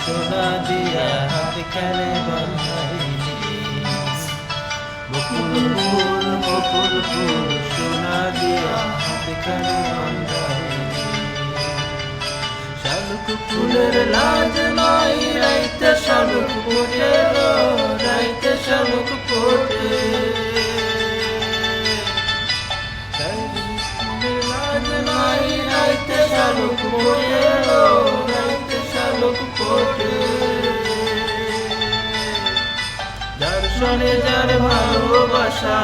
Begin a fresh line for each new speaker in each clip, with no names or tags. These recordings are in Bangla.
সোনা দিয়া হাত কেনে বাঁধাইলি বকুল ফুল সোনা দিয়া হাত কেনে বাঁধাইলি শালুক ফুলের লাজ নাই রাইতে শালুক ফোটে রাইতে শালুক ফোটে লাজ নাই রাইতে শালুক ফোটে রাইতে শালুক ফোটে যার সনে যার ভালোবাসা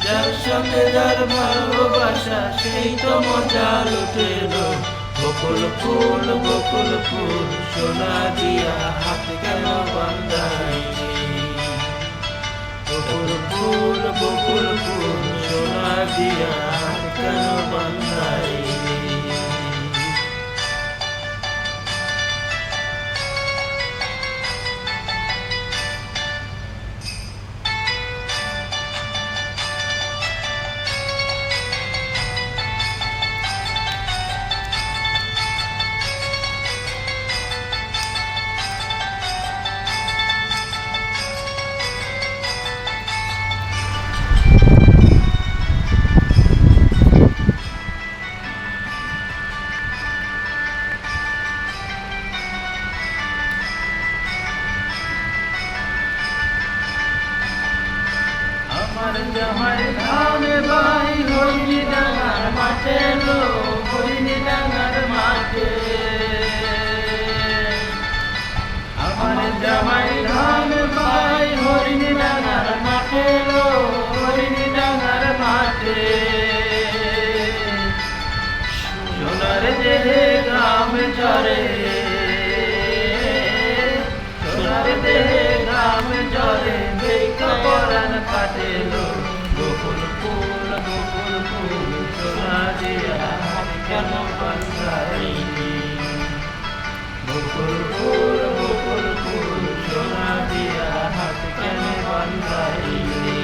যার সঙ্গে যার ভালোবাসা সেই তো মজা লুটেল বকুল ফুল সোনা দিয়া হাত কেন বাঁধাইলি বকুল ফুল সোনা দিয়া হাত কেন বাঁধাইলি আমার জামাই ধানে বাই হরিণী ডাঙার মাঠে লো হরিণী ডাঙার মাঠে আমার জামাই ধানে বাই হরিণী ডাঙার মাঠে লো হরিণী ডাঙার মাঠে সোনার দেহে গ্রাম ঝরে সোনার দেহে গ্রাম ঝরে বেকা পরাণ কাটেলো বকুল ফুল সোনা দিয়া হাত কেন বাঁধাইলি বকুল ফুল সোনা দিয়া হাত কেন বাঁধাইলি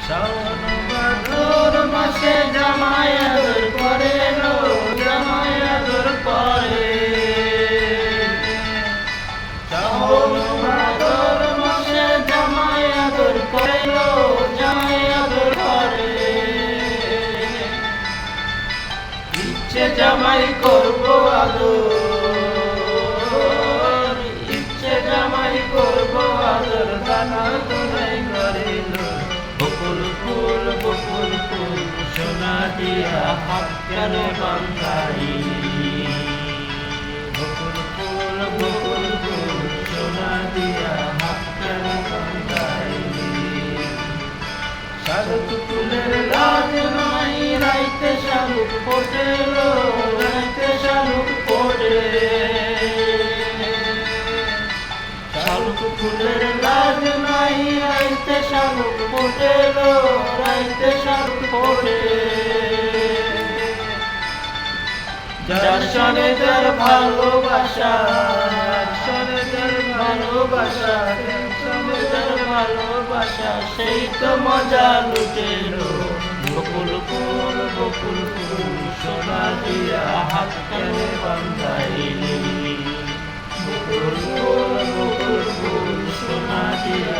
শ্রাবণ ভাদর মাসে জামাই আদর করে লো জামাই আদর করে শ্রাবণ ভাদর মাসে জামাই আদর করে লো জামাই আদর করে ইচ্ছে জামাই করবো আদর ইচ্ছে জামাই করবো আদর দানা তোলাই করিল বকুল ফুল সোনা দিয়া হাত কেন বাঁধাইলি বকুল ফুল সোনা দিয়া হাত কেন বাঁধাইলি শালুক ফুলের লাজ নাই রাইতে শালুক ফোটে রাইতে শালুক ফোটে শালুক ফুলের লাজ নাই রাইতে শালুক ফোটে রাইতে শালুক ফোটে যার সনে যার ভালোবাসা সনে যার ভালোবাসা সনে যার ভালোবাসা সেই তো মজা লুটেল বকুল ফুল সোনা দিয়া হাত কেন বাঁধাইলি বকুল ফুল সোনা দিয়া